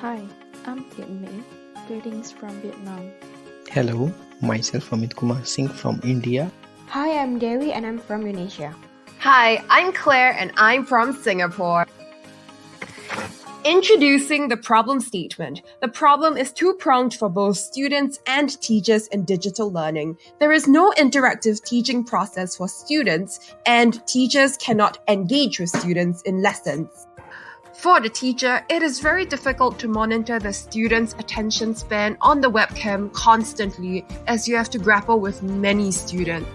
Hi, I'm Thiện Mỹ. Greetings from Vietnam. Hello, myself Amit Kumar Singh from India. Hi, I'm Dewi and I'm from Indonesia. Hi, I'm Claire and I'm from Singapore. Introducing the problem statement. The problem is two-pronged for both students and teachers in digital learning. There is no interactive teaching process for students, and teachers cannot engage with students in lessons. For the teacher, it is very difficult to monitor the student's attention span on the webcam constantly, as you have to grapple with many students.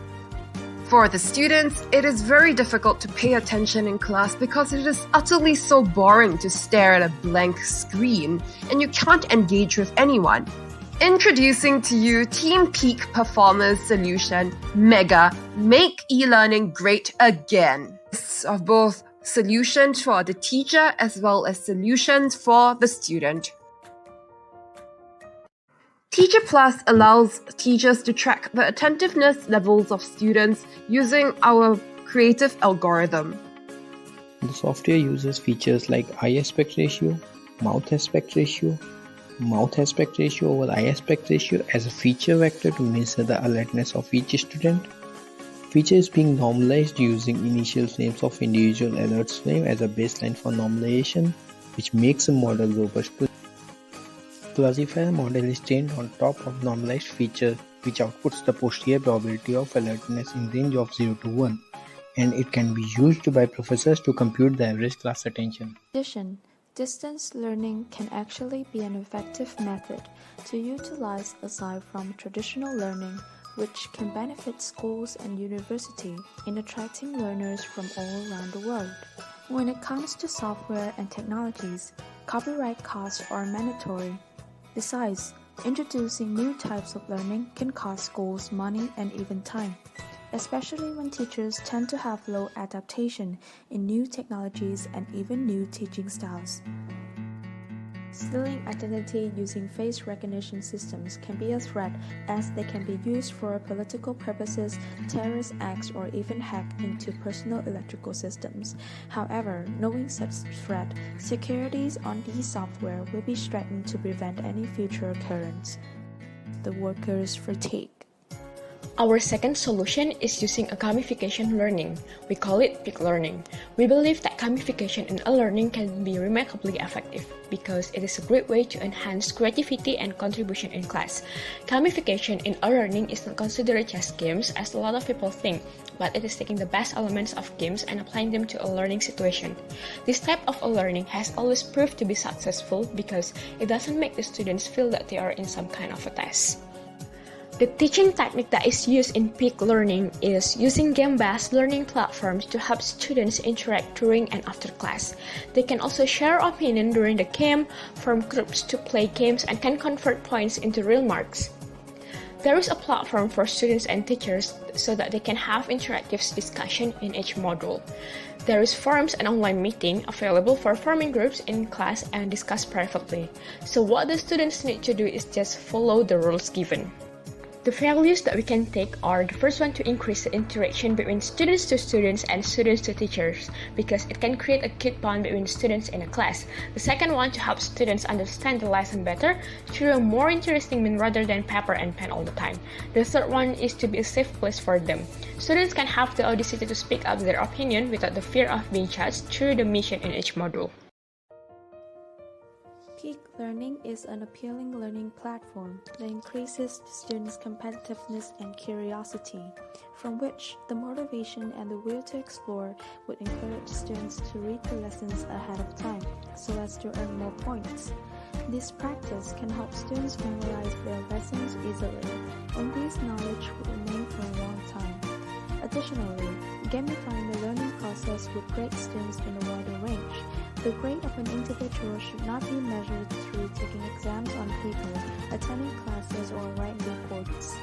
For the students, it is very difficult to pay attention in class because it is utterly so boring to stare at a blank screen, and you can't engage with anyone. Introducing to you Team Peak Performers solution, Mega, Make e-learning great again. Of both solutions for the teacher as well as solutions for the student. Teacher Plus allows teachers to track the attentiveness levels of students using our creative algorithm. The software uses features like eye aspect ratio, mouth aspect ratio over eye aspect ratio as a feature vector to measure the alertness of each student. Feature is being normalized using initial frames of individual alerts frame as a baseline for normalization, which makes the model robust. Classifier model is trained on top of normalized feature, which outputs the posterior probability of alertness in range of 0 to 1, and it can be used by professors to compute the average class attention. In addition, distance learning can actually be an effective method to utilize aside from traditional learning, which can benefit schools and universities in attracting learners from all around the world. When it comes to software and technologies, copyright costs are mandatory. Besides, introducing new types of learning can cost schools money and even time, especially when teachers tend to have low adaptation in new technologies and even new teaching styles. Stealing identity using face recognition systems can be a threat, as they can be used for political purposes, terrorist acts, or even hack into personal electrical systems. However, knowing such threat, securities on these software will be strengthened to prevent any future occurrence. The workers' fatigue. Our second solution is using a gamification learning. We call it peak learning. We believe that gamification in a learning can be remarkably effective because it is a great way to enhance creativity and contribution in class. Gamification in a learning is not considered just games as a lot of people think, but it is taking the best elements of games and applying them to a learning situation. This type of a learning has always proved to be successful because it doesn't make the students feel that they are in some kind of a test. The teaching technique that is used in peak learning is using game-based learning platforms to help students interact during and after class. They can also share opinion during the game, form groups to play games, and can convert points into real marks. There is a platform for students and teachers so that they can have interactive discussion in each module. There is forums and online meeting available for forming groups in class and discuss privately. So what the students need to do is just follow the rules given. The values that we can take are the first one to increase the interaction between students to students and students to teachers because it can create a good bond between students in a class. The second one to help students understand the lesson better through a more interesting means rather than paper and pen all the time. The third one is to be a safe place for them. Students can have the audacity to speak up their opinion without the fear of being judged through the mission in each module. Peak Learning is an appealing learning platform that increases the students' competitiveness and curiosity, from which the motivation and the will to explore would encourage students to read the lessons ahead of time so as to earn more points. This practice can help students memorize their lessons easily, and this knowledge will remain for a long time. Additionally, gamifying the learning process would grade students in a wider range. The grade of an individual should not be measured through taking exams on paper, attending classes, or writing reports.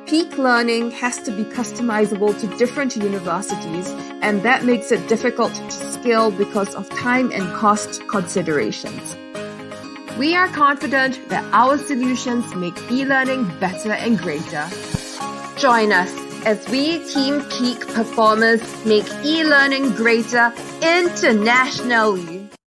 Peak learning has to be customizable to different universities, and that makes it difficult to scale because of time and cost considerations. We are confident that our solutions make e-learning better and greater. Join us as we Team Peak Performers make e-learning greater internationally.